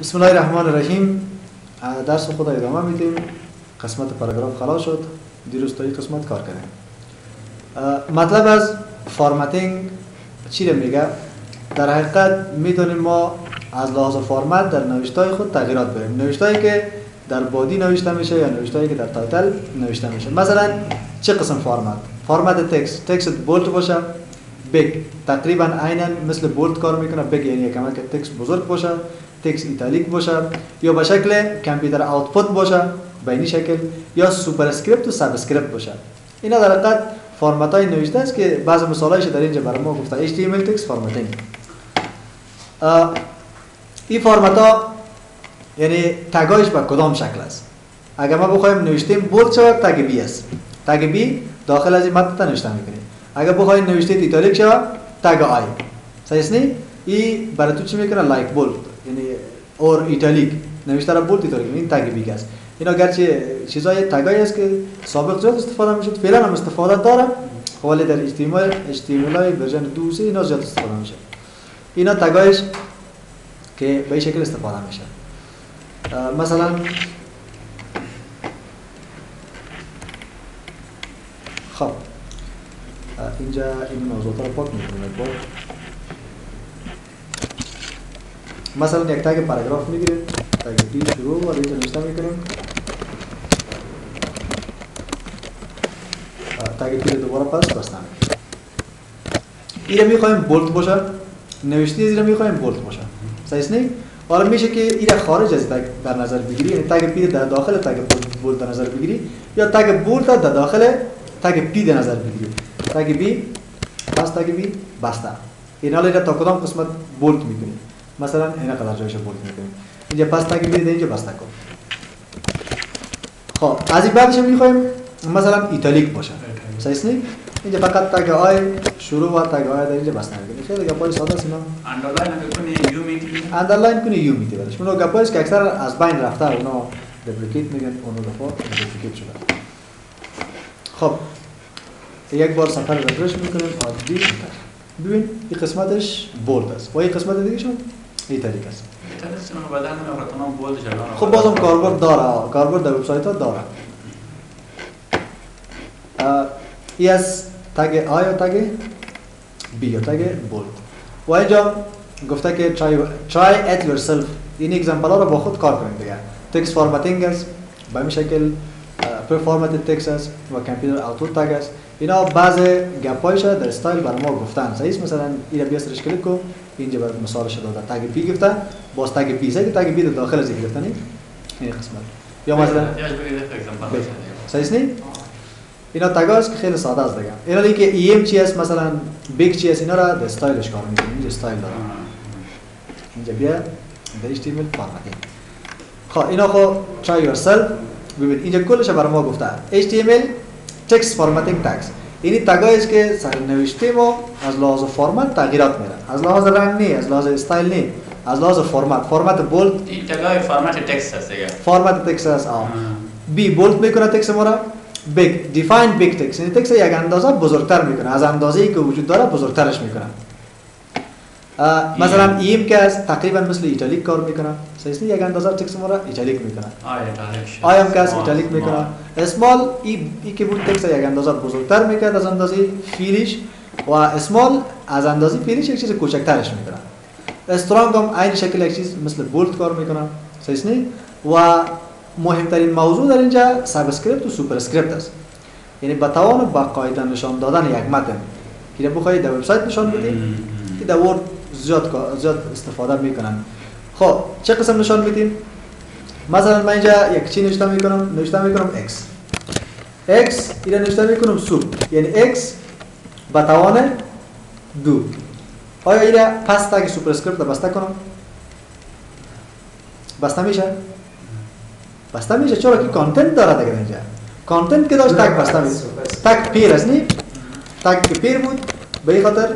بسم الله الرحمن الرحیم. درس خود ادامه میدیم. قسمت پاراگراف خلاص شد. دیروز تا این قسمت کار کردیم. مطلب از فارمتینگ چی رو میگه؟ در حقیقت میدونیم ما از لحاظ فرمت در نوشتای خود تغییرات بریم. نوشتایی که در بادی نوشته میشه یا نوشتایی که در تایتل نوشته میشه. مثلا چه قسم فرمت تکست بولد باشه، بیگ تقریبا عیناً مثل بولد کار میکنه. بیگ یعنی کمک تکست بزرگ باشه، تکست ایتالیک باشه، یا به شکل کامپیوتر آوتپوت باشه بینی شکل، یا سوپر اسکریپت و سب اسکریپت باشه. اینا در حقیقت فرمت های نوشته است که بعضی مثالایش در اینجا برای ما گفته. HTML تکست فارمتینگ. این فرمت ها یعنی تگایش به کدام شکل است؟ اگر ما بخوایم نوشتیم بولد شود تگ بی است. تگ بی داخل از این متن نوشته میکنیم. اگر بخوایم نوشته ایتالیک شود تگ آی. صحیح است نی؟ این برای تو چی میکنه؟ لایک بولد یعنی اور ایتالیک نوشته را بولد ایتالیک. این تگ بی است. اینا گرچه چیزای تگایی است که سابق زیاد استفاده میشد، فعلا هم استفاده داره، ولی در HTML ورژن 2 اینا زیاد استفاده میشه. اینا تگایش که به این شکل استفاده میشه. مثلا خب اینجا این موضوع رو پاک میکنیم. مثلا یک تگ پاراگراف میگیریم، تگ پی شروع و اینجا نوشته میکنیم. تگ پی دوباره پس بستن. این رو میخوایم بولد باشه، نوشته این رو میخوایم بولد باشه. صحیح نی؟ حالا میشه که این خارج از تگ در نظر بگیری، یعنی تگ پی در داخل تگ بولد در نظر بگیری، یا تگ بولد در داخل تگ پی در نظر بگیری. تگ بی پس تگ بی بسته. اینا رو تا کدام قسمت بولد میکنیم. مثلا اینا قدر جایش بولد میکنیم. اینجا پس تگ بی اینجا بسته کن. خب از این بعدش میخوایم مثلا ایتالیک باشه. صحیح نی؟ اینجا فقط تگ آی شروع و تگ آی در اینجا بسته میکنی. خیلی گپای ساده است اینا. اندرلاین کنی یو میتی برش. اونو گپایی که اکثر از بین رفته، اونا دپلیکیت میگن، اونو دفعه دپلیکیت شده. خب یک بار صفحه رو رفرش میکنیم. عادی ببین این قسمتش بولد است و این قسمت دیگه شون ایتالیک است. خب بازم کاربرد داره، کاربرد در وبسایت ها داره. ای از تگ آی و تگ بی یا تگ بولد. و اینجا گفته که try at yourself. این اگزمپل ها رو با خود کار کنید دیگه. تکست فارمتینگ است، به این شکل پرفورمتد تکست است و کامپیوتر آوتپوت تگ است. اینا بعض گپایش در استایل برای ما گفتن. صحیح؟ مثلا این بیا سرچ کلیک کو، اینجا برای مثالش داده. تگ پی گفته، باز تگ پی که تگ پی در داخل از گرفتنی این قسمت. یا مثلا صحیح نی؟ اینا تگا است که خیلی ساده است دیگه. اینا دیگه که ایم چی است، مثلا بیگ چی است، اینا را در استایلش کار می‌کنیم. اینجا استایل داره. اینجا بیا در HTML فارمتینگ. خب اینا خو try yourself. ببین اینجا کلش برای ما گفته. HTML text formatting tags. یعنی تگایی است که سر نوشته ما از لحاظ فرمت تغییرات میره. از لحاظ رنگ نه، از لحاظ استایل نه، از لحاظ فرمت بولد. این تگای فرمت تکست است دیگه. فرمت تکست است. بی بولد میکنه تکست ما را. بیگ دیفاین بیگ تکست، یعنی تکست یک اندازه بزرگتر میکنه، از اندازه‌ای که وجود داره بزرگترش میکنه. مثلا ایم که از تقریبا مثل ایتالیک کار میکنه. صحیح یک اندازه تکست ما را ایتالیک میکنه. آی هم که از ایتالیک میکنه. اسمال ای که بود تکست یک اندازه بزرگتر میکنه از اندازه فیلش، و اسمال از اندازه فیلش یک چیز کوچکترش میکنه. استرانگ هم این شکل یک چیز مثل بولد کار میکنه. صحیح و مهمترین موضوع در اینجا ساب اسکریپت و سوپر اسکریپت است. یعنی با توان با قاعده نشان دادن یک متن که بخواید در وبسایت نشان بدید که در ورد زیاد استفاده میکنن. خب چه قسم نشان میدیم؟ مثلا من اینجا یک چی نوشته میکنم x اینا نوشته میکنم سوپ، یعنی x با توان 2. آیا اینا پس تگ سوپر اسکریپت بسته کنم؟ بسته میشه چرا که کانتنت داره دیگه. اینجا کانتنت که داشت تگ بسته میشه. تگ پیر است نی؟ تگ که پیر بود به این خاطر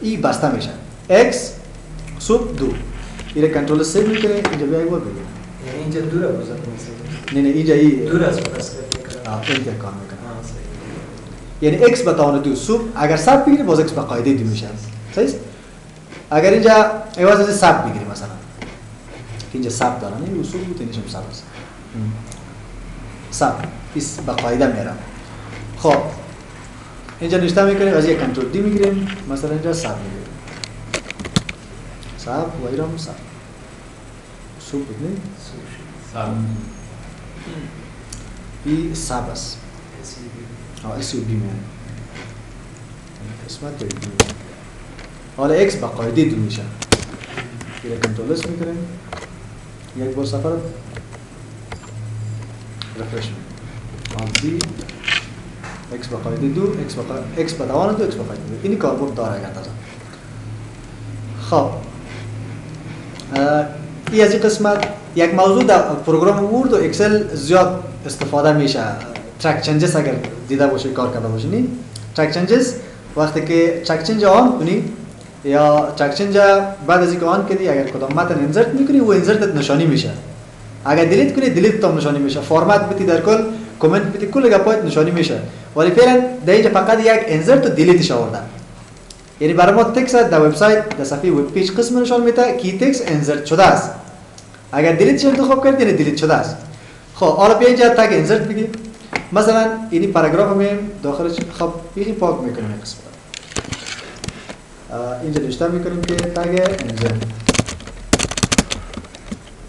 ای بسته میشه. x سوپ 2. این کنترل سی میکنه. اینجا بیا یک بار بگیر. یعنی اینجا دوره بزرگ میشه. نه اینجا ای دور از اسکریپت میکنه. اینجا کار میکنه. یعنی x به توان 2 سوپ اگر سب بگیری باز x به قاعده 2 میشه. صحیح؟ اگر اینجا عوض از سب بگیری مثلا اینجا ثبت دارن این اصول بود اینش هم ثبت است ثبت ایس با قاعده میرم خب اینجا نوشته میکنیم از یک کنترل دی میگیریم مثلا اینجا ثبت میگیریم ثبت و ایرام ثبت اصول بود نه ای ثبت است اس یو بی میاد قسمت بی حالا اکس با قاعده دو میشه یه کنترل اس میکنیم یک بار سفر رفرش میکنیم بی اکس با قاعده دو اکس با دوان دو اکس با قاعده دو اینی کاربرد داره اگر تازه خب این از این قسمت یک موضوع در پروگرام ورد و اکسل زیاد استفاده میشه ترک چنجز اگر دیده باشه کار کرده باشه نی ترک چنجز وقتی که ترک چنج آن کنی یا ترک چنج بعد از اینکه آن کردی اگر کدام متن انسرت میکنی و انسرت نشانی میشه اگر دیلیت کنی دیلیت تام نشانی میشه فرمت بتی در کل کامنت بتی کل گپایت نشانی میشه ولی فعلا در اینجا فقط یک انسرت و دیلیتش آورده یعنی برای ما تکست در وبسایت در صفحه وب پیج قسم نشان میده کی تکست انسرت شده است اگر دیلیتش انتخاب کردی یعنی دیلیت شده است خب حالا بیا اینجا تگ انسرت بگیم مثلا اینی پاراگراف هم داخلش خب اینی پاک میکنیم این قسمت اینجا نوشته میکنیم که تگ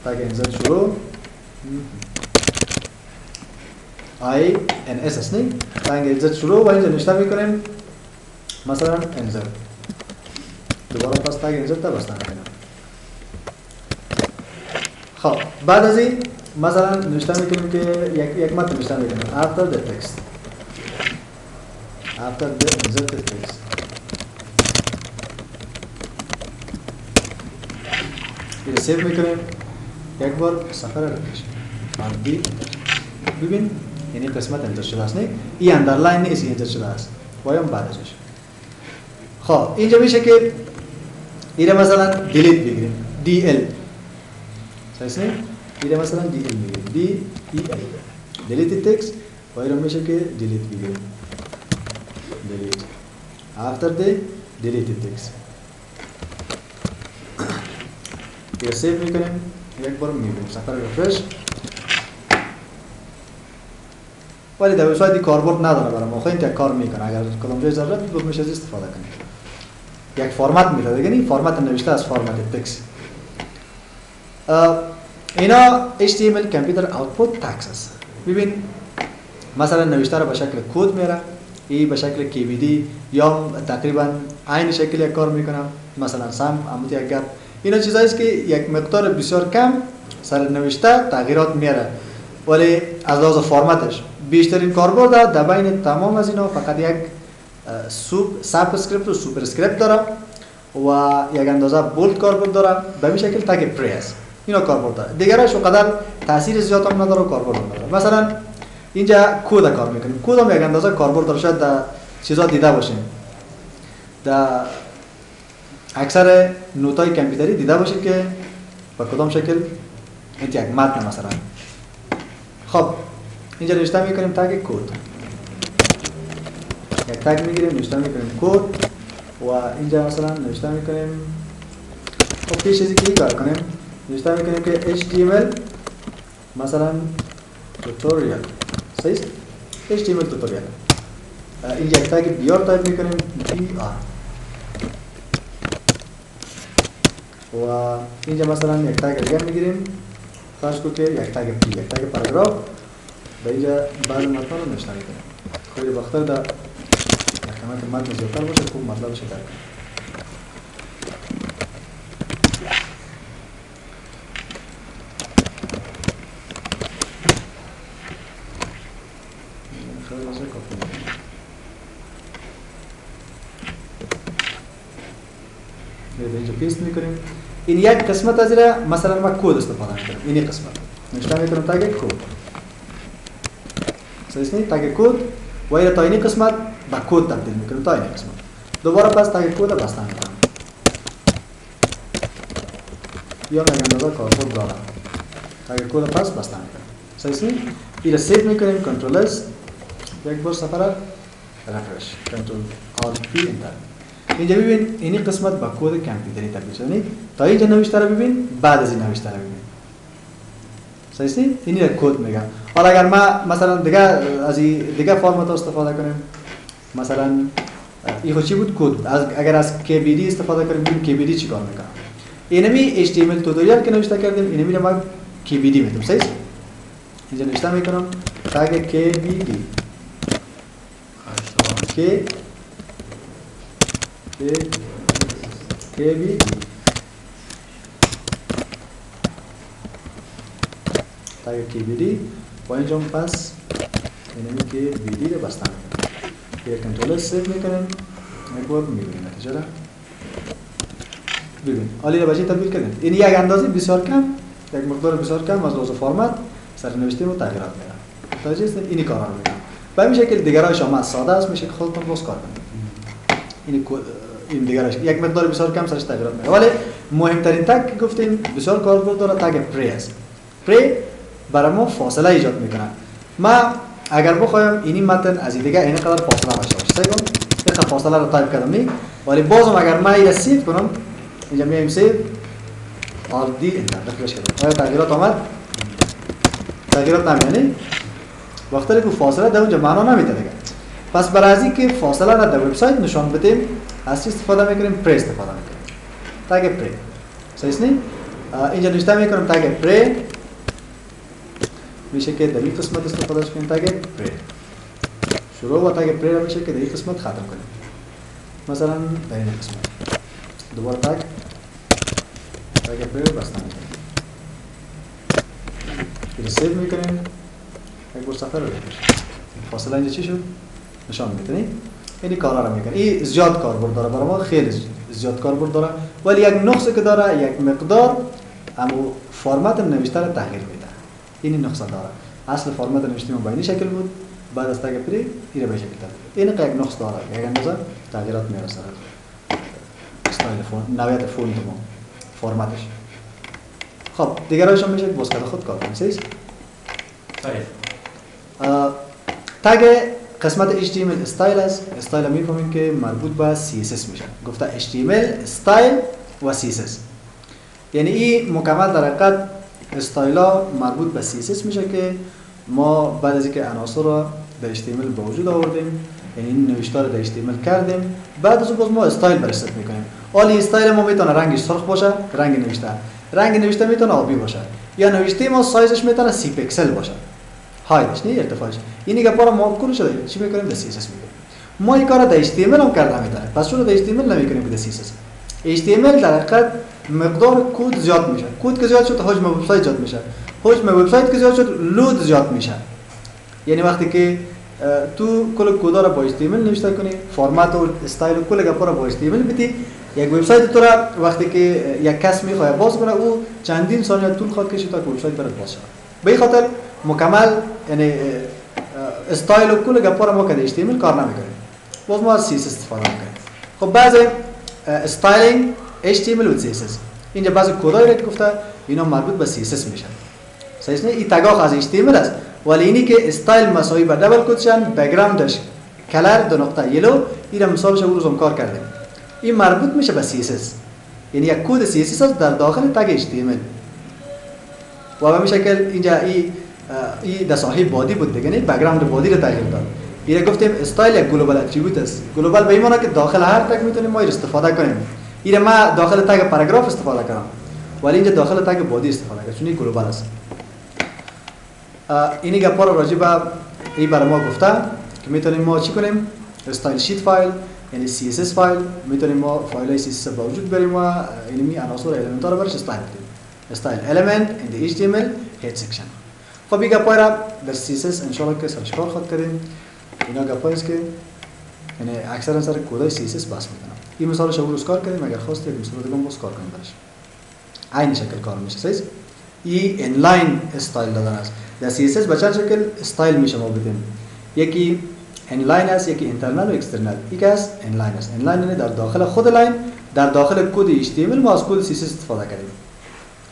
انسرت شروع آی ان اس است نه تگ انسرت شروع و اینجا نوشته میکنیم مثلا انسرت دوباره پس تگ انسرت بستن میکنیم خب بعد از این مثلا نوشته میکنیم که یک متن نوشته میکنیم after the text insert the text این سیو میکنیم یک بار صفحه را رفرش ببین یعنی قسمت انتر شده است نه این اندرلاین نیست انتر شده است بایم بعد ازش خب اینجا میشه که اینه مثلا دیلیت بگیریم DL صحیح نه اینه مثلا DL میگیریم DEL deleted text و اینه میشه که delete بگیریم delete after the deleted text اینه سیو میکنیم یک بار میبینیم صفحه رفرش ولی در وبسایت کاربرد نداره برای ما خیلی تا کار میکنه اگر کدام جای ضرورت بود میشه از استفاده کنید یک فرمت میده دیگه این فرمت نوشته از فرمت تکست اینا HTML کامپیوتر آوتپوت تکست است ببین مثلا نوشته رو به شکل کد میاره این به شکل KBD یا تقریبا عین شکل یک کار میکنه مثلا سم عمودی یک گپ اینا چیزایی است که یک مقدار بسیار کم سر نوشته تغییرات میاره ولی از لحاظ فرمتش بیشترین کاربرد در بین تمام از اینا فقط یک ساب اسکریپت و سوپر اسکریپت داره و یک اندازه بولد کاربرد داره به این شکل تگ پری است اینا کاربرد داره دیگرش اونقدر تاثیر زیاد هم نداره و کاربرد هم نداره مثلا اینجا کد کار میکنیم کد هم یک اندازه کاربرد داره شاید در چیزا دیده باشین در اکثر نوتای کامپیوتری دیده باشین که به کدام شکل این یک متن مثلا خب اینجا نوشته میکنیم تگ کد یک تگ میگیریم نوشته میکنیم کد و اینجا مثلا نوشته میکنیم خب پیش ازی که کار کنیم نوشته میکنیم که HTML مثلا توتوریال صحیح HTML توتوریال اینجا یک تگ بیار تایپ میکنیم BR و اینجا مثلا یک تگ دیگه میگیریم فرض کو که یک تگ پی یک تگ پاراگراف و اینجا بعض متن رو نوشته میکنیم خیلی وقتا در احتمال که متن زیادتر باشه خوب مطلبش درک کنیم خیلی واسه کافی میکنیم اینجا پیست میکنیم این یک قسمت از ایره مثلا ما کد استفاده میکنیم اینی قسمت نوشته میکنم تگ کد صحیح تگ کد و ایره تا اینی قسمت با کد تبدیل میکنیم تا اینی قسمت دوباره پس تگ کد بسته میکنم یا یک اندازه کاربرد دارم تگ کد پس بسته میکنم صحیح ایره سیو میکنیم کنترل اس یک بار سفر رفرش کنترل آلت پی انتر اینجا ببین اینی قسمت با کد کامپیوتری تبدیل شده تا اینجا نوشته رو ببین بعد از این نوشته رو ببین صحیح است؟ اینی را کد میگم. حالا اگر ما مثلا دیگه فرمت استفاده کنیم، مثلا این خود چی بود؟ کد بود. اگر از KBD استفاده کنیم ببین KBD چی کار میکنه. اینمی HTML توتوریال که نوشته کردیم اینمی رو ما KBD میتونم. صحیح؟ اینجا نوشته میکنم تگ KBD KBD تگ KBD با اینجا پس اینمی KBD رو بستم میکنم. یک کنترل سیو میکنیم یک بار میبینیم نتیجه را. ببین عالی را بچه تبدیل کردیم. این یک اندازه بسیار کم، یک مقدار بسیار کم از لحاظ فرمت سرنوشته و تغییرات میدن. متوجه هستید؟ اینی کارا رو میکنم. به این شکل دیگرای شما ساده است، میشه که خودتون باز کار کنید. این دیگرش یک مقدار بسیار کم سرش تغییرات میده. ولی مهمترین تگ گفتیم بسیار کاربرد داره تگ پری است. پری برای ما فاصله ایجاد میکنه. ما اگر بخوایم اینی متن از این دیگه این قدر فاصله داشته باشه. صحیح کنم؟ این فاصله رو تایپ کردم نی. ولی بازم اگر ما اینو سیو کنم اینجا میایم سیو RD انتر داخلش کردم. آیا تغییرات آمد؟ تغییرات نمیاد. وقتی که فاصله در اونجا معنا نمیده دیگه. پس برای از اینکه فاصله را در وبسایت نشان بدیم از چی استفاده میکنیم؟ پری استفاده میکنیم. تگ پری. صحیح است؟ اینجا نوشته میکنم تگ پری میشه که در این قسمت استفاده کنیم تگ پری. شروع با تگ پری را میشه که در این قسمت ختم کنیم. مثلا در این قسمت دوباره تگ پری بسته میکنیم. این سیو میکنیم. یک بار صفحه رو بکش. فاصله اینجا چی شد؟ نشان میتونی؟ اینی کارا رو میکنه. این زیاد کاربرد داره برای ما، خیلی زیاد کاربرد داره. ولی یک نقصی که داره یک مقدار اما فرمت نوشته رو تغییر میده. اینی نقص داره. اصل فرمت نوشته ما به این شکل بود. بعد از تگ پری این رو به شکل تغییر. این یک نقص داره. یک اندازه تغییرات میرسه. استایل فون، نوعیت فونت ما، فرمتش. خب دیگرایش هم میشه باز کرده خود کار کنید. صحیح؟ تگ قسمت HTML استایل است. استایل میفهمیم که مربوط به CSS میشه. گفته HTML استایل و CSS. یعنی این مکمل در حقیقت استایلا مربوط به CSS میشه که ما بعد از اینکه عناصر را در HTML به وجود آوردیم، یعنی این نوشته را در HTML کردیم، بعد از اون باز ما استایل برش میکنیم. حالا استایل ما میتونه رنگش سرخ باشه، رنگ نوشته میتونه آبی باشه، یا نوشته ما سایزش میتونه 30 پیکسل باشه. هایدش نه ارتفاعش. اینی که پارا ما کل شده چی میکنیم؟ در CSS میکنیم. ما این کارا در HTML هم کرده میتونه. پس چرا در HTML نمیکنیم در CSS؟ HTML در حقیقت مقدار کد زیاد میشه. کد که زیاد شد حجم وبسایت زیاد میشه. حجم وبسایت که زیاد شد لود زیاد میشه. یعنی وقتی که تو کل کدا را با HTML نوشته کنی، فرمت و استایل و کل گپا را با HTML بدی، یک وبسایت تو را وقتی که یک کس میخواد باز کنه او چندین ثانیه طول خواهد کشید تا وبسایت برات باز شود. به این خاطر مکمل یعنی استایل و کل گپا را ما که HTML کار نمیکنیم. باز ما از CSS استفاده میکنیم. خب بعضی استایلینگ HTML و CSS. اینجا بعضی کدایی که گفته اینا مربوط به CSS میشن. صحیح است؟ این تگاخ از HTML است. ولی اینی که استایل مساوی به دبل کدشن، بک‌گراندش کلر دو نقطه یلو، این مثالش رو روزم کار کردیم. این مربوط میشه به CSS. یعنی یک کد CSS است در داخل تگ HTML. و به این شکل اینجا این در صاحب بادی بود دیگه، نه بک‌گراند بادی رو تغییر داد. این گفتیم استایل یک گلوبال اتریبیوت است. گلوبال به این معنی که داخل هر تگ میتونیم ما استفاده کنیم. این ما داخل تگ پاراگراف استفاده کردم. ولی اینجا داخل تگ بادی استفاده کردم چون این گلوبال است. اینی گپا رو راجع به این برای ما گفته که میتونیم ما چی کنیم؟ استایل شیت فایل یعنی CSS فایل میتونیم ما فایل CSS به وجود بریم و اینمی عناصر المنت رو برش استایل بدیم. استایل element in the HTML head section. خب این گپا را در CSS ان شاء الله که سرچ کار خود کردیم. اینا گپایی است که یعنی اکثرا سر کدای CSS بس میکنم. این مثالش رو روز کار کردیم، اگر خواستید مثال دیگه باز کار کنیم برش. عین شکل کار میشه. صحیح؟ این انلاین استایل دادن است. در CSS به چند شکل استایل میشه ما بدیم. یکی انلاین است، یکی اینترنال و اکسترنال. یکی است انلاین است. انلاین یعنی در داخل خود لاین، در داخل کد HTML ما از کد CSS استفاده کردیم.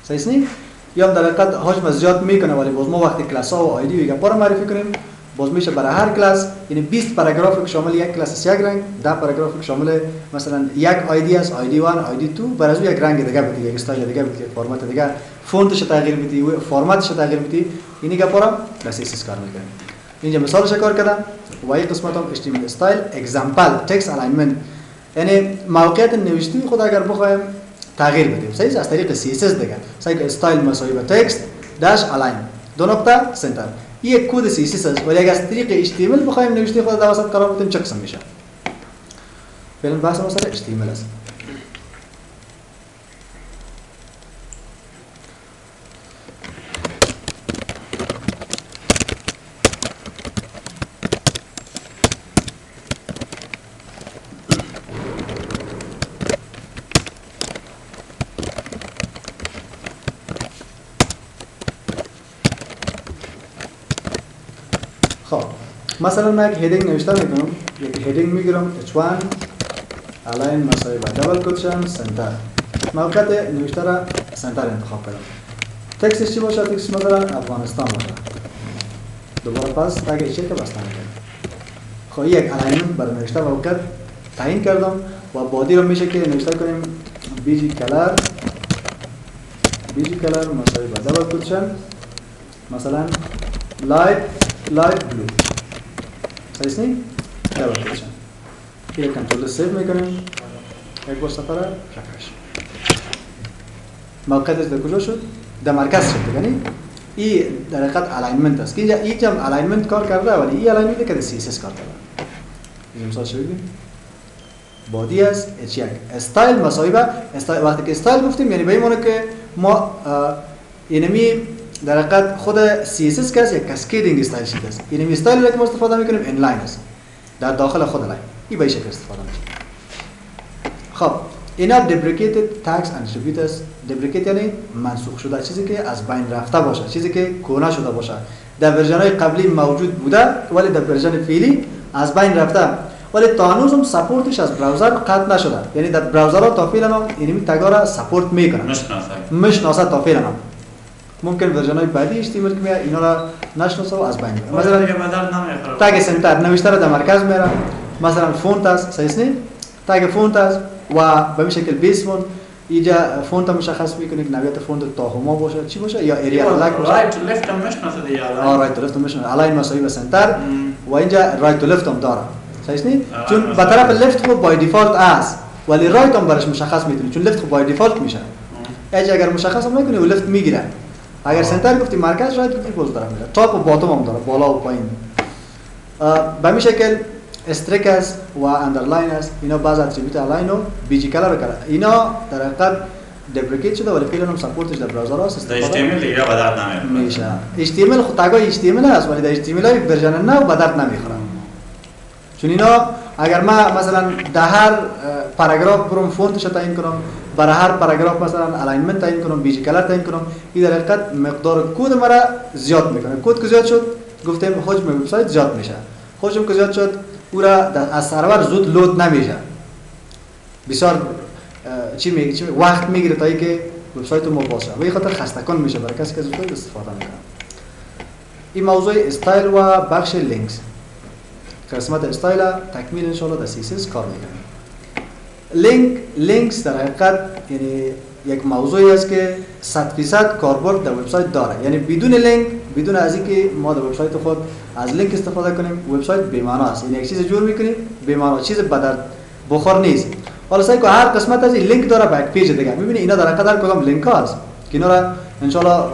صحیح است؟ یا در حقیقت حجم زیاد میکنه ولی باز ما وقتی کلاس ها و آیدی و گپا رو معرفی کنیم باز میشه برای هر کلاس، یعنی 20 پاراگراف که شامل یک کلاس است یک رنگ، 10 پاراگراف که شامل مثلا یک آیدی است، آیدی 1 آیدی 2 برای از یک رنگ دیگه بدی، یک استایل دیگه بدی، فرمت دیگه، فونتش تغییر بدی، فرمتش تغییر بدی. اینی گپارا بس CSS کار میکنه. اینجا مثالش کار کردم و این قسمت هم HTML استایل اگزامپل تکست الاینمنت، یعنی موقعیت نوشته خود اگر بخوایم تغییر بدیم صحیح از طریق CSS دیگه، مثلا استایل مساوی با تکست داش الاین دو نقطه سنتر، یک کد CSS است ولی اگر از طریق HTML بخوایم نوشته خود در وسط قرار بدیم چه قسم میشه؟ فعلا بحث ما سر HTML است. خب مثلا من یک هیدینگ نوشته میکنم، یک هیدینگ میگیرم h1 الاین مساوی با دبل کوتشن سنتر، موقعیت نوشته را سنتر انتخاب کردم. تکستش چی باشه؟ تکست مثلا افغانستان باشه. دوباره پس تگ چه که بسته میکنم. خب یک الاینمنت برای نوشته موقعیت تعیین کردم و بادی رو میشه که نوشته کنیم BG کلر مساوی با دبل کوتشن مثلا لایت بلو صحیح نی؟ دبل کوتشن. یک کنترل سیو میکنیم، یک بار سفر رفرش. موقعیتش در کجا شد؟ در مرکز شد یعنی این در حقیقت الاینمنت است که اینجا هم الاینمنت کار کرده ولی این الاینمنت که در CSS کار کرده. این مثال چه بگیم؟ بادی است H1 استایل مساوی با استایل. وقتی که استایل گفتیم یعنی به این معنی که ما اینمی در حقیقت خود CSS که است یک کاسکیدینگ استایل شده است. اینمی استایل را که ما استفاده میکنیم اینلاین است در داخل خود لاین. این به این شکل استفاده میشه. خب اینا deprecated tags and attributes. deprecate یعنی منسوخ شده، چیزی که از بین رفته باشه، چیزی که کهنه شده باشه، در ورژن‌های قبلی موجود بوده ولی در ورژن فعلی از بین رفته ولی تا هنوز هم سپورتش از براوزر قطع نشده، یعنی در براوزرها تا فعلا اینمی تگا را سپورت میکنن، میشناسه تا فعلا. ممکن ورژن‌های بعدی HTML که میاد اینا را نشناسه و از بین میبره. مثلا تگ سنتر نوشته را در مرکز میاره، مثلا فونت است صحیح نی؟ تگ فونت است و به این شکل بیس فونت اینجا فونت مشخص میکنه که نوعیت فونت تاهما باشه چی باشه یا ایریا لاک باشه. رایت تو لفت هم میشناسه دیگه الاین. رایت تو لفت هم میشناسه، الاین مساوی به سنتر و اینجا رایت تو لفت هم داره صحیح نی؟ چون به طرف لفت خود بای دیفالت است ولی رایت هم برش مشخص میتونی چون لفت خود بای دیفالت میشه. اگر مشخص هم نکنی و لفت میگیره. اگر سنتر گفتی مرکز رایت گفتی باز داره میره. تاپ و باتم هم داره، بالا و پایین. به این شکل استریک است و اندرلاین است. اینا بعض اتریبیوت الاین و BG کلر کرده. اینا در حقیقت دپریکیت شده ولی فعلا هم سپورتش در براوزر است. در HTML دیگه به درد نمیخوره. میشه. HTML خود تگای HTML است ولی در HTML های ورژن 9 به درد نمیخوره. چون اینا اگر ما مثلا در هر پاراگراف برم فونتش تعیین کنم، برای هر پاراگراف مثلا الاینمنت تعیین کنم، BG کلر تعیین کنم، این در حقیقت مقدار کد مرا زیاد میکنه. کد که زیاد شد گفتیم حجم وبسایت زیاد میشه. حجم که زیاد شد او را از سرور زود لود نمیشه. بسیار چی وقت میگیره تا اینکه وبسایت ما باشه. و این خاطر خسته‌کن میشه برای کسی که از وبسایت استفاده میکنه. این موضوع استایل و بخش لینکس. قسمت استایل تکمیل ان شاء الله در CSS کار میکنه. لینکس در حقیقت یعنی یک موضوعی است که 100% کاربرد در وبسایت داره. یعنی بدون لینک، بدون از اینکه ما در وبسایت خود از لینک استفاده کنیم، وبسایت بی معنی است. یعنی یک چیز جور میکنیم بی معنی، چیز به درد بخور نیست. حالا سعی کن هر قسمت از این لینک داره به یک پیج دیگه. میبینی اینا در حقیقت کدام لینک هست که اینا را ان شاء الله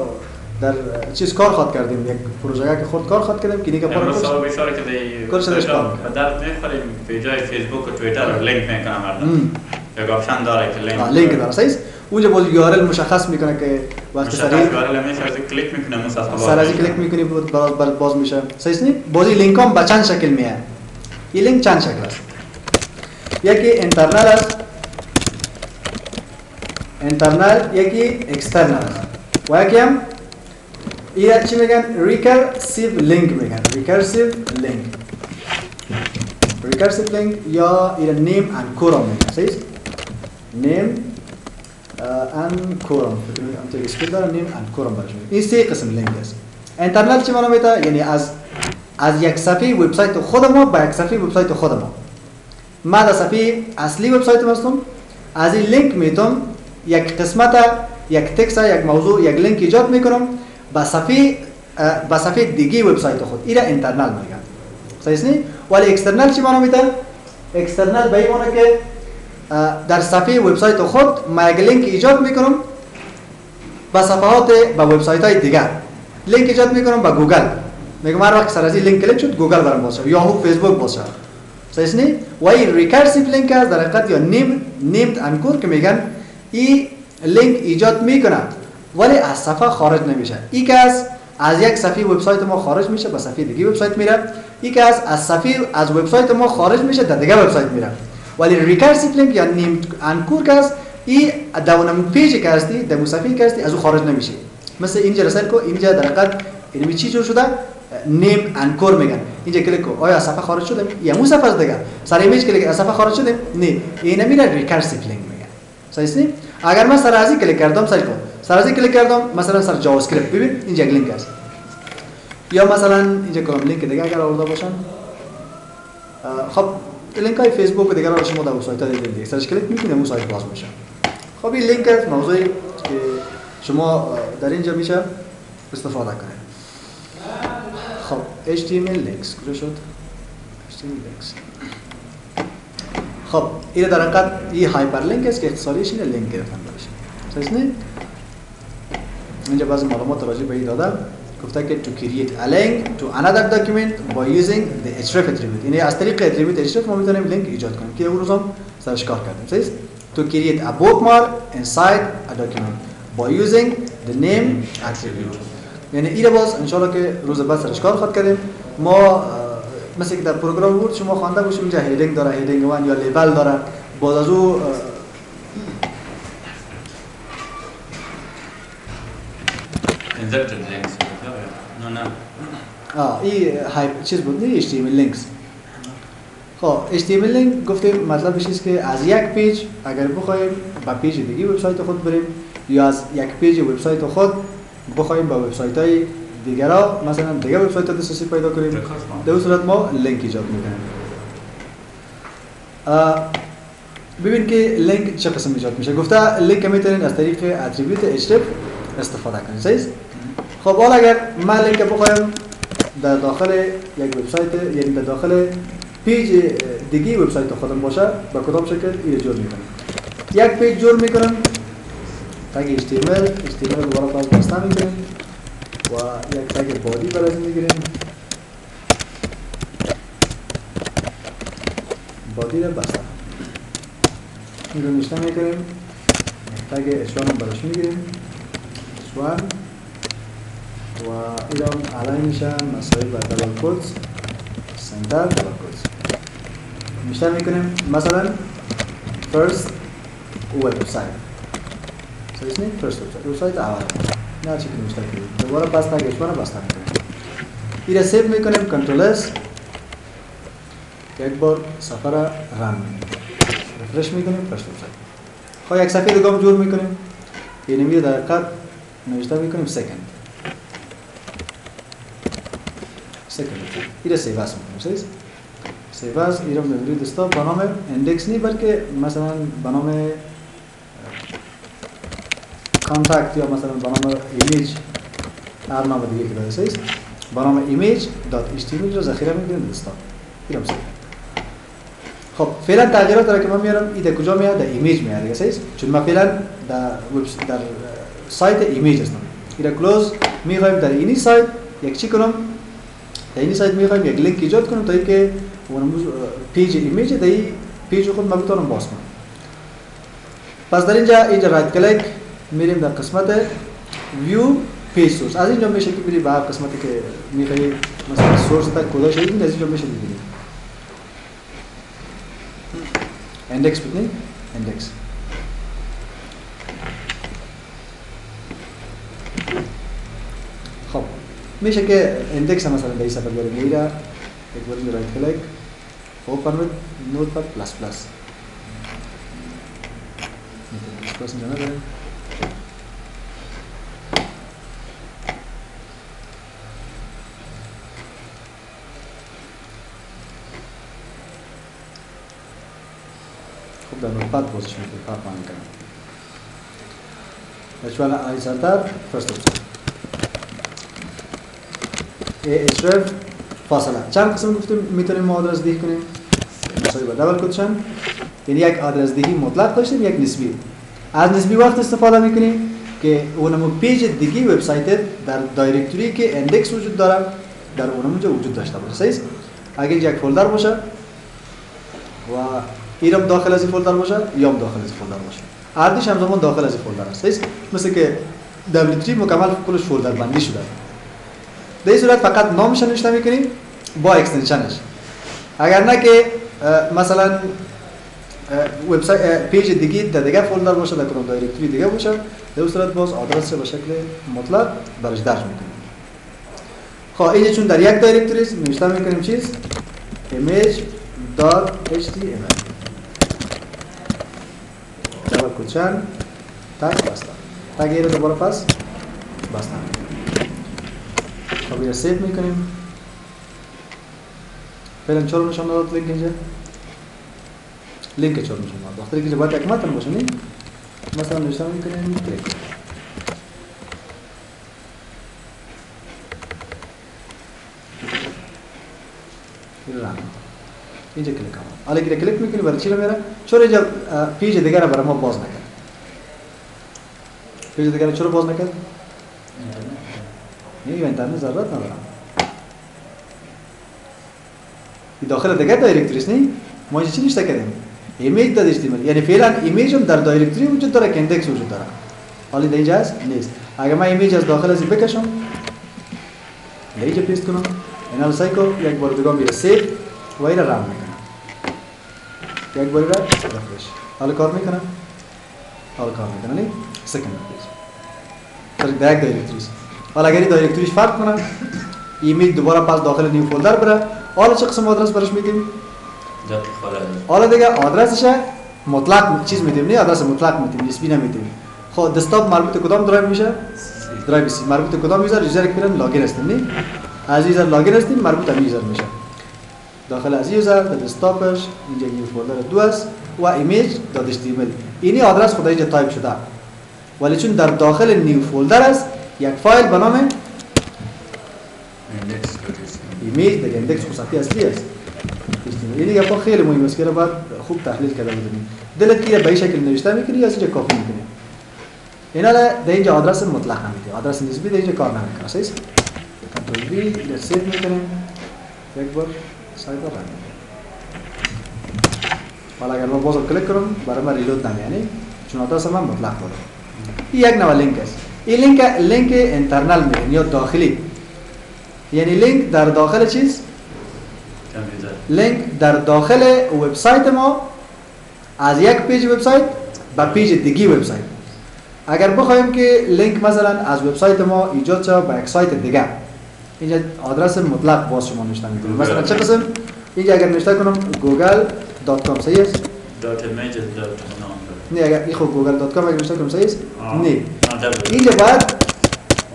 در چیز کار خواهد کردیم، یک پروژه که خود کار خواهد کردیم که دیگه پارا مثلا بیشتر که دی به درد میخوریم پیجای فیسبوک و توییتر لینک میکنه مردم. یک آپشن داره که لینک داره صحیح. اونجا باز URL مشخص میکنه که وقتی سریع URL میشه کلیک میکنه سریع کلیک میکنی باز میشه صحیح نی. بازی لینک هم به چند شکل میاد. این لینک چند شکل است. یکی اینترنل است، یکی اکسترنل است و یکی هم این چی میگن ریکرسیو لینک میگن. ریکرسیو لینک یا این نیم اند کورم میگن صحیح. نیم اند کورم انت اسکیل داره، نیم اند کورم باشه. این سه قسم لینک است. اینترنل چی معنی میده؟ یعنی از از یک صفحه وبسایت خود ما به یک صفحه وبسایت خود ما. ما در صفحه اصلی وبسایت ما هستم، از این لینک میتونم یک قسمت، یک تکست، یک موضوع، یک لینک ایجاد میکنم به صفحه دیگه وبسایت خود. اینا اینترنل میگن. صحیح است؟ ولی اکسترنال چی معنی میده؟ اکسترنال به این معنی که در صفحه وبسایت خود ما یک لینک ایجاد میکنم به صفحات به وبسایت های دیگر. لینک ایجاد میکنم به گوگل. میگم هر وقت سر از این لینک کلیک شد گوگل برام باشه، یاهو، فیسبوک باشه. صحیح است؟ و این ریکارسیو لینک است در حقیقت، یا نیمد انکور که میگن این لینک ایجاد میکنه ولی از صفحه خارج نمیشه. این که از یک صفحه وبسایت ما خارج میشه به صفحه دیگه وبسایت میره. این که از وبسایت ما خارج میشه در دیگه وبسایت میره. ولی ریکارسیو لینک یا نیمد انکور که است، این داونم پیجی که هستی، در صفحه که هستی از او خارج نمیشه. مثل اینجا رسال کو، اینجا در حقیقت اینمی چی جور شده؟ نیم انکور میگن. اینجا کلیک کو، آیا از صفحه خارج شدم؟ یا مو صفحه است دیگه. سر ایمیج کلیک از صفحه خارج شدم؟ نه. اینا میره ریکارسیو لینک میگن. صحیح است؟ اگر من سر ازی کلیک کردم، سر کو، سر ازی کلیک کردم، مثلا سر جاوا اسکریپت ببین اینجا یک لینک است. یا مثلا اینجا کدام لینک دیگه اگر آورده باشن، خب لینک های فیسبوک دیگه رو شما در وبسایت ها دیدید، سرچ کلیک میکنید اون سایت باز میشه. خب این لینک است، موضوعی که شما در اینجا میشه استفاده کنید. خب HTML links کجا شد؟ HTML links. خب این در حقیقت این هایپر لینک است که اختصاریش اینه لینک گرفتن باشه. صحیح نه؟ اینجا بعضی معلومات راجع به این داده. گفته که to create a link to another document by using the href attribute. یعنی از طریق attribute href ما میتونیم لینک ایجاد کنیم که اون روز هم سرش کار کردیم. صحیح؟ To create a bookmark inside a document by using the name attribute. یعنی این باز ان شاء الله که روز بعد سرش کار خواهد کردیم. ما مثل که در پروگرام ورد شما خوانده باشیم اینجا هیدینگ داره، هیدینگ 1 یا لیبل داره. بعد از او inserted links. نه این چیز بود نه HTML links. خب HTML link گفتیم مطلبش است که از یک پیج اگر بخوایم به پیج دیگه وبسایت خود بریم یا از یک پیج وبسایت خود بخوایم به وبسایت های دیگرا، مثلا دیگه وبسایت ها دسترسی پیدا کنیم، در اون صورت ما لینک ایجاد میکنیم. ببین که لینک چه قسم ایجاد میشه. گفته لینک میتونین از طریق اتریبیوت href استفاده کنید. صحیح؟ خب حالا اگر من لینک بخوایم در داخل یک وبسایت، یعنی در داخل پیج دیگه وبسایت خودم باشه، با کدام شکل این جور میکنم؟ یک پیج جور میکنم، تگ HTML دوباره باز بسته میکنیم و یک تگ بادی برای میگیریم. بادی رو بسته این رو نشته میکنیم، یک تگ h1 هم براش میگیریم، h1 و این هم علی میشه مسایی با دبل کوتس سنتر دبل کوتس نشته میکنیم، مثلا first website. صحیح نیست؟ first website اول نه چی که نشته کنیم، دوباره پس تگ h1 رو بسته میکنیم. این رو سیو میکنیم، کنترل S، یک بار صفحه را رن میکنیم، رفرش میکنیم، first website. خب یک صفحه دیگه هم جور میکنیم، یعنی میره در حقیقت نوشته میکنیم second. این را سیو اس میکنیم. صحیح؟ سیو اس این را میبرید استاپ، به نام اندکس نی بلکه مثلا به نام کانتکت یا مثلا به نام ایمیج، هر نام دیگه که داره. صحیح؟ به نام image.html را ذخیره میکنید استاپ. این را سیو. خب فعلا تغییرات را که من میارم این در کجا میاد؟ در ایمیج میاد دیگه. صحیح؟ چون من فعلا در سایت ایمیج هستم. این را کلوز میخوایم در اینی سایت یک چی کنم؟ در این سایت میخوایم یک لینک ایجاد کنم تا اینکه اون پیج ایمیج در این پیج خود ما بتونم باز کنم. پس در اینجا رایت کلیک میریم در قسمت ویو پیج سورس. از اینجا میشه که بریم به هر قسمتی که میخوایم، مثلا سورس تا کدا شدید از اینجا میشه ببینید. اندکس بکنید، اندکس. خب میشه که اندکس مثلا در این صفحه بریم میره، یک بار رایت کلیک اوپن with notepad پلاس پلاس. پلاس اینجا نداریم. خب در نوپاد بازش میکنیم فرق نمیکنه. اچوال آی سرتر فرست اپشن href فاصله چند قسم گفتیم میتونیم ما آدرس دهی کنیم مثلا با دبل کدشن یعنی یک آدرس دهی مطلق داشتیم یک نسبی از نسبی وقت استفاده میکنیم که اونمو پیج دیگه وبسایت در دایرکتوری که اندکس وجود داره در اونمونجا وجود داشته باشه صحیح اگر یک فولدر باشه و اینم داخل از این فولدر باشه یا هم داخل از این فولدر باشه هردیش همزمان داخل از این فولدر است صحیح مثل که W3 مکمل کلش فولدر بندی شده در این صورت فقط نامش نوشته میکنیم با اکستنشنش اگر نه که مثلا وبسایت پیج دیگه در دیگه فولدر باشه در کدام دایرکتوری دیگه باشه در اون صورت باز آدرس به شکل مطلق برش درج میکنیم خب اینجا چون در یک دایرکتوری است نوشته میکنیم چیز image.html دبل کوچن تگ بسته تگ رو دوباره پس بسته خب اینو سیو میکنیم فعلا چرا نشان داد لینک اینجا لینک چرا نشان داد داخل اینجا باید یک متن باشه نه مثلا نوشته میکنیم کلیک اینجا کلیک کنم حالا اگه کلیک میکنی برای چی رو میره چرا اینجا پیج دیگه رو برای ما باز نکرد پیج دیگه رو چرا باز نکرد نه اینترنت ضرورت ندارم این داخل دیگه دایرکتوری است نه ما اینجا چی نوشته کردیم ایمیج .html یعنی فعلا ایمیج هم در دایرکتوری وجود داره که اندکس وجود داره حالا در اینجا نیست اگر من ایمیج از داخل از این بکشم در اینجا پیست کنم اینا رو سایکو یک بار دیگه میره سیو و این رو رن میکنم یک باری را رفرش حالا کار میکنم حالا کار میکنم نه سکند پیج در یک دایرکتوری است حالا اگر این دایرکتوریش فرق کنم ایمیج دوباره پس داخل نیو فولدر بره حالا چه قسم آدرس برش میدیم حالا دیگه آدرسش مطلق چیز میدیم نه آدرس مطلق میدیم نسبی نمیدیم خب دسکتاپ مربوط کدام درایو میشه درایو سی مربوط کدام یوزر که میرن لاگین هستیم نه از یوزر لاگین هستیم مربوط به یوزر میشه داخل از یوزر در دسکتاپش اینجا نیو فولدر 2 است و image.html اینی آدرس خود اینجا تایپ شده ولی چون در داخل نیو فولدر است یک فایل به نام ایمیج دیگه اندکس خصوصی اصلی است این دیگه خب خیلی مهمه است که باید خوب تحلیل کرده بودیم دلت که به این شکل نوشته میکنی یا اینجا کپی میکنی اینا در اینجا آدرس مطلق نمیده آدرس نسبی در اینجا کار نمیکنه صحیح کنترل وی در سیو میکنیم یک بار سایت رو رن حالا اگر من باز کلیک کنم برای من ریلود نمیانی چون آدرس من مطلق بود این یک نوع لینک است این لینک انترنال میگن یا داخلی یعنی لینک در داخل چیز لینک در داخل وبسایت ما از یک پیج وبسایت به پیج دیگه وبسایت اگر بخوایم که لینک مثلا از وبسایت ما ایجاد شه به یک سایت دیگه اینجا آدرس مطلق باز شما نوشته می‌کنید مثلا چه قسم اینجا اگر نوشته کنم google.com صحیح است نه اگر این خود google.com اگر نوشته کنم صحیح است نه اینجا باید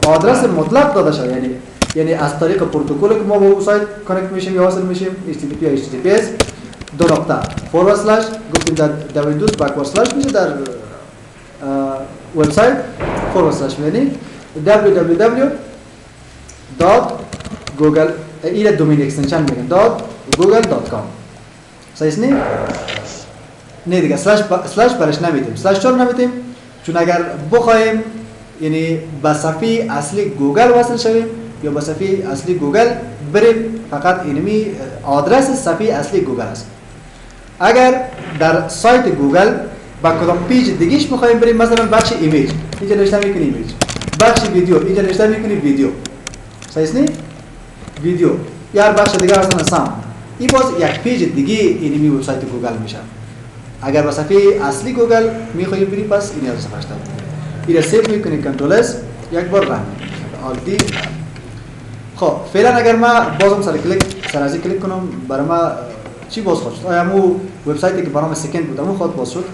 آدرس مطلق داده شه یعنی از طریق پروتکل که ما با اون سایت کانکت میشیم یا وصل میشیم http یا https دو نقطه فورورد اسلش گفتیم در ویندوز بکورد اسلش میشه در وبسایت فورورد اسلش یعنی www.google این دومین اکستنشن میگن .google.com صحیح نه نه دیگه اسلش برش نمیدیم اسلش چرا نمیدیم چون اگر بخوایم یعنی به صفحه اصلی گوگل وصل شویم یا به صفحه اصلی گوگل بریم فقط اینمی آدرس صفحه اصلی گوگل است اگر در سایت گوگل با کدام پیج دیگهش می‌خوایم بریم مثلا بخش ایمیج اینجا نوشته می‌کنی ایمیج بخش ویدیو اینجا نوشته می‌کنی ویدیو صحیح نه ویدیو یا بخش دیگه مثلا سام این باز یک پیج دیگه اینمی وبسایت گوگل میشه اگر به صفحه اصلی گوگل می‌خوایم بریم پس این از صفحه این سیو می‌کنی کنترل اس یک بار رن آلت دی خب فعلا اگر ما بازم سر از کلیک کنم برای ما چی باز خود شد آیا مو وبسایتی که برام سکند بود اما خود باز شد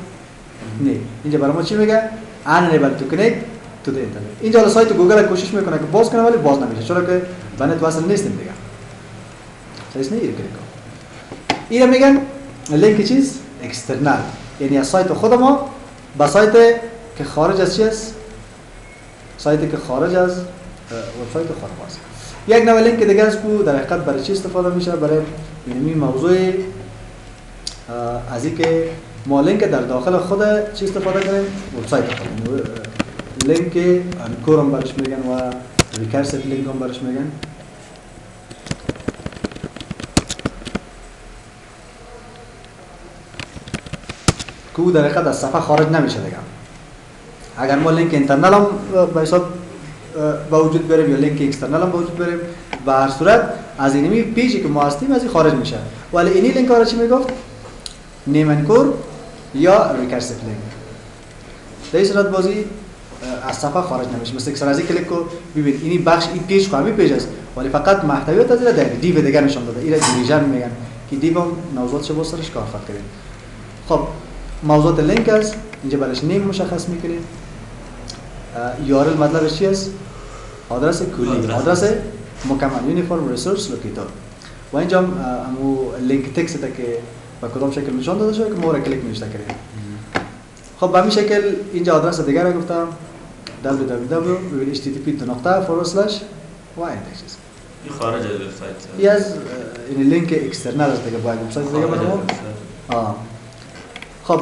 نه اینجا برای ما چی میگه unable to connect to the internet اینجا حالا سایت گوگل کوشش میکنه که باز کنه ولی باز نمیشه چرا که به نت وصل نیستیم دیگه صحیح نه این میگن لینک چیز اکسترنال یعنی از سایت خود ما به سایت که خارج از چی است؟ سایتی که خارج از وبسایت خود ماست. یک نوع لینک دیگه است که در حقیقت برای چی استفاده میشه؟ برای اینمی موضوع از اینکه ما لینک در داخل خود چی استفاده کنیم؟ وبسایت خود. لینک انکور هم برش میگن و ریکرسیو لینک هم برش میگن. که در حقیقت از صفحه خارج نمیشه دیگه. اگر ما لینک اینترنل هم به حساب با وجود بریم یا لینک اکسترنل هم با وجود بریم، به هر صورت از اینمی پیجی که ما هستیم از این خارج میشه. ولی اینی لینک ها را چی میگفت؟ نیم انکور یا ریکرسیو لینک. در این صورت بازی از صفحه خارج نمیشه. مثل که سر از این کلیک کو ببین اینی بخش این پیج قومی پیج است ولی فقط محتویات از در دیو دیگه نشون داده. این دیویژن میگن که دیو هم موضوعاتش با سرش کار خواهد کردیم. خب موضوعات لینک است اینجا برایش نیم مشخص میکنیم. URL مطلبش چی است؟ آدرس کلی، آدرس مکمل، یونیفرم ریسورس لوکیتور. و اینجا همو لینک تکست که با کدام شکل نشان داده شده که ما را کلیک نوشته کردیم. خب به همین شکل اینجا آدرس دیگر را گفتم www.http:// و indexes. این خارج از وبسایت. این از این لینک اکسترنل است دیگه با وبسایت دیگه برام. خب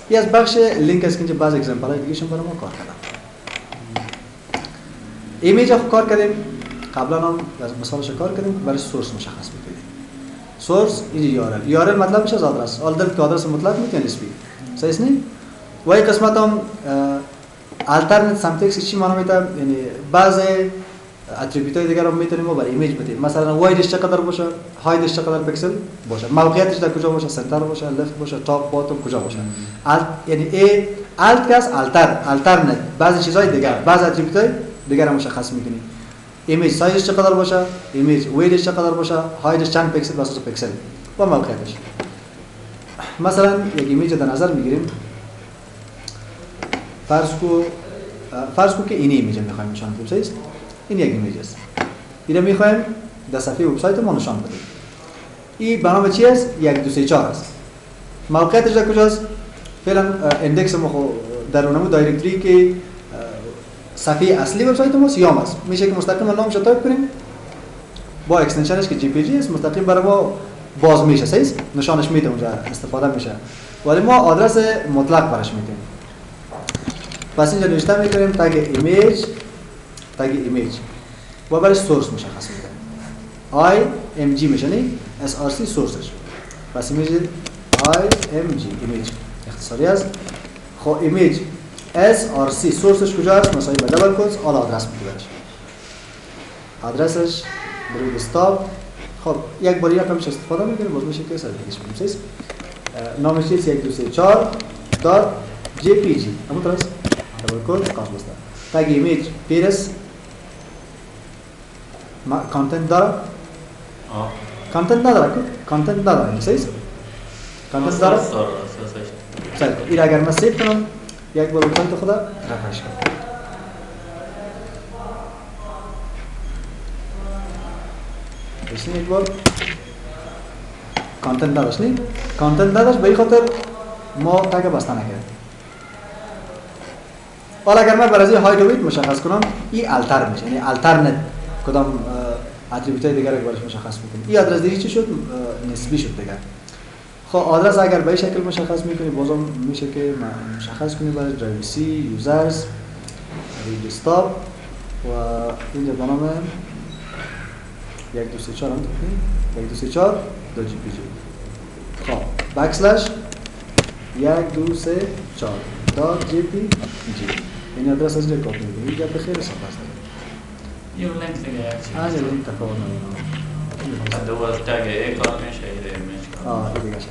این از بخش لینک است که اینجا بعض اگزمپل های دیگه شون برام کار کردم. ایمیج رو کار کردیم، قبلا هم از مثالش کار کردیم برای سورس مشخص می‌کنیم. سورس اینجا URL مطلبش از آدرس. آلدر که آدرس مطلق میتونه اسپی. صحیح است نه؟ و این قسمت هم alternate syntax چی معنی میده؟ یعنی بعضی اتریبیوت های دیگر رو میتونیم ما برای ایمیج بدیم. مثلا وایدش چقدر باشه، هایدش چقدر پیکسل باشه، موقعیتش در کجا باشه، سنتر باشه، لفت باشه، تاپ باتم کجا باشه. یعنی ای الت کاس alternate بعضی چیزهای دیگر، بعضی اتریبیوت های دیگر رو مشخص میکنیم. ایمیج سایزش چقدر باشه، ایمیج ویدش چقدر باشه، هایدش چند پیکسل واسه پیکسل و موقعیتش. مثلا یک ایمیج در نظر میگیریم. فرض کو که این ایمیج میخوایم نشان بدیم. صحیح است؟ این یک ایمیج است. اینو میخوایم در صفحه وبسایت ما نشان بدیم. این برنامه چی است؟ 1 2 3 4 است. موقعیتش در کجاست؟ فعلا ایندکس ما در اونمو دایرکتوری که صفحه اصلی وبسایت ما سیام است. میشه که مستقیم نامش رو تایپ کنیم با اکستنشنش که JPG است، مستقیم برای ما باز میشه. صحیح است؟ نشانش میده اونجا استفاده میشه. ولی ما آدرس مطلق براش میدیم. پس اینجا نوشته میکنیم تگ ایمیج و برای سورس مشخص میکنیم. IMG میشه نه؟ SRC سورسش. پس ایمیج IMG ایمیج اختصاری است. خب ایمیج SRC سورسش کجا است؟ مثلا با دبل کوتس آل آدرس میگیرش. آدرسش برای دسکتاپ. خب یک بار یکمش استفاده میکنیم باز میشه که سرچش میکنیم. نامش چیست؟ 1 2 3 4 .jpg همون طرز دبل کوت قاس بسته. تگ ایمیج پیرس کانتنت داره؟ کانتنت نداره که؟ کانتنت نداره صحیح؟ کانتنت داره؟ صحیح. این اگر من سیو کنم یک بار وبسایت خدا رفرش کنم. بشین یک بار کانتنت نداشت نی؟ کانتنت نداشت به این خاطر ما تگ بسته نکردیم. حالا اگر من برای هاید و ویت مشخص کنم این التر میشه، یعنی الترنت کدام اتریبیوت دیگر رو برش مشخص میکنیم. این آدرس دیگه چی شد؟ نسبی شد دیگه. خب آدرس اگر به این شکل مشخص میکنی بازم میشه که مشخص کنی برای درایو سی یوزرز ریجستاپ و اینجا به نام 1 2 3 4 هم کنیم 1 2 3 4 .jpg. خب بکسلش 1 2 3 4 .jpg. این آدرس از اینجا کپی میکنیم. اینجا به خیر صفحه است. یه لینک دیگه یه لینک تفاوت نداره. دوباره تگ ای کار میشه ایمیج. این دیگه شکل.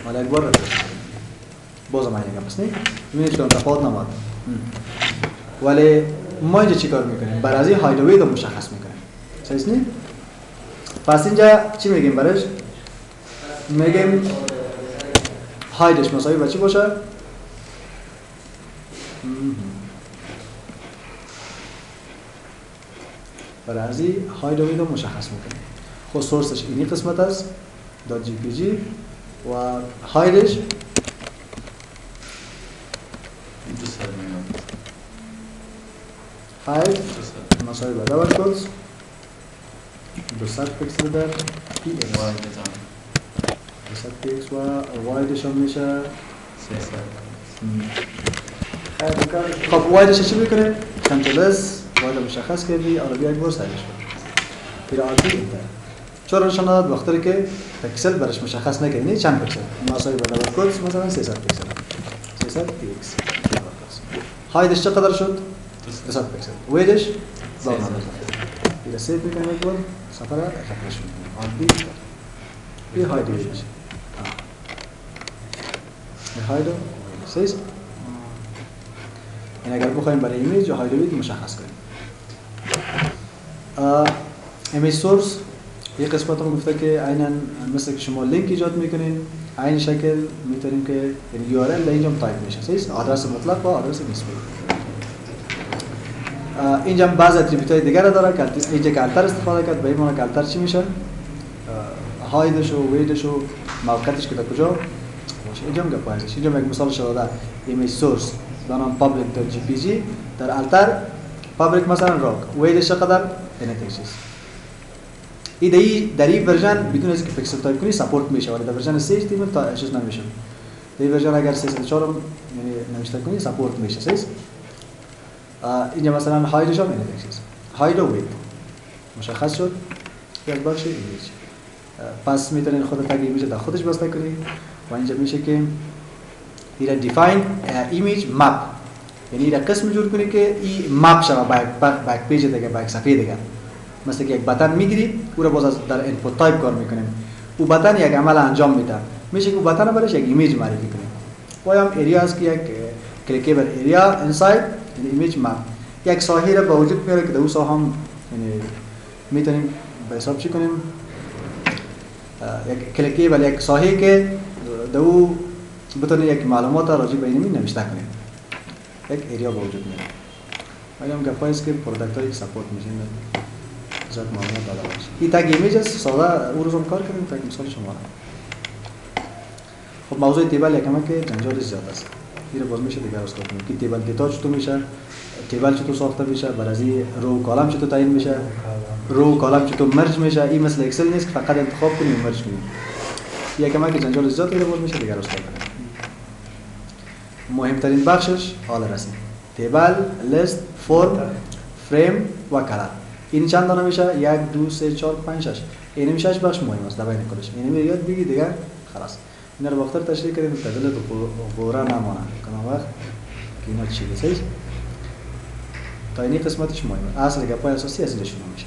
حالا یک بار بازم این دیگه پس نه؟ می‌بینید که تفاوت نمیاد. ولی ما اینجا چی کار میکنیم؟ برای از این هاید و وید رو مشخص میکنیم. صحیح نه؟ پس اینجا چی میگیم برایش؟ میگیم هایدش مساوی با چی باشه؟ برای از این هاید و وید رو مشخص میکنیم. خب سورسش اینی قسمت است دات جی پی جی و هایدش 200 میگا هاید مساوی به دبل کوتس 200 پیکسل در پی ایکس وای بزن 200 پیکس و وایدش هم میشه 300 خب وایدش چی میکنه؟ کنترل اس واید مشخص کردی حالا بیا یک بار سرش کن پیراتی اینتر چرا نشان داد وقتی که پیکسل برش مشخص نکردی چند پیکسل مساوی به دبل کوتس مثلا 300 پیکسل 300 پیکس هایدش چقدر شد؟ 200 پیکسل ویدش ضرب إذا سيف میکنیم یک بار سفر رفرش میکنیم عادی این هاید ویدش این هاید سیز این اگر بخوایم برای ایمیج یا هاید وید مشخص کنیم ایمیج سورس یک قسمت هم گفته که عیناً مثل که شما لینک ایجاد میکنین عین شکل میتونیم که یعنی URL در اینجا تایپ میشه سیز آدرس مطلق و آدرس نسبی اینجا بعض اتریبیوت های دیگر داره که اینجا که التر استفاده کرد به این معنی که التر چی میشه هایدش و ویدش و موقعیتش که در کجا باشه اینجا هم گپ پایزش اینجا یک مثال شده ایمیج سورس به نام public.jpg در التر پابلیک مثلا راک ویدش چقدر anything چیز در این ورژن بدون از که پیکسل تایپ کنی سپورت میشه ولی در ورژن 3 تیم تا چیز نمیشه در این ورژن اگر 304 یعنی نوشته کنی سپورت میشه سیز اینجا مثلا هایدش هم اینه چیز هاید و وید مشخص شد یک بخش ایمیج پس میتونین خود تگ ایمیج در خودش بسته کنی و اینجا میشه که ایرا دیفاین ایمیج مپ یعنی ایرا قسم جور کنی که این مپ شما بک پیج دیگه بک صفحه دیگه مثل که یک بتن میگیری او را باز در اینپوت تایپ کار میکنیم او بتن یک عمل انجام میده میشه که او بتن برش یک ایمیج معرفی کنیم و هم ایریا است که یک کلیکیبل ایریا انساید ایمیج مپ یک ساحه را به وجود میاره که در او ساحه هم یعنی میتونیم به حساب چی کنیم یک کلیکیبل یک ساحه که در او بتونیم یک معلومات راجع به اینمی نوشته کنیم یک ایریا به وجود میاره ولی هم گپایی است که پروداکت هایی که سپورت میشین زیاد معلومات داده باشه این تگ ایمیج است ساده او روز هم کار کنیم تا یک مثال شما خب موضوع تیبل یکمه که جنجال زیاد است این رو باز میشه دیگر از کنیم که تیبل دیتا چطور میشه تیبل چطور ساخته میشه بر از این رو و کالم چطور تعیین میشه رو و کالم چطور مرج میشه این مثل اکسل نیست که فقط انتخاب کنیم و مرج کنیم یکمه که جنجال زیاد رو باز میشه دیگر از کنیم مهمترین بخشش حال رسمی تیبل لیست فرم فریم و کلر این چند دانه میشه 1 2 3 4 5 6 این میشه 6 بخش مهم است در بین کلش یعنی یاد بگی دیگه خلاص اینا رو وقت تشریح کردیم تا دل تو بورا نمونه کنم وقت که اینا چی بسیج تا این قسمتش مهمه اصل گپای اساسی از اینجا شروع میشه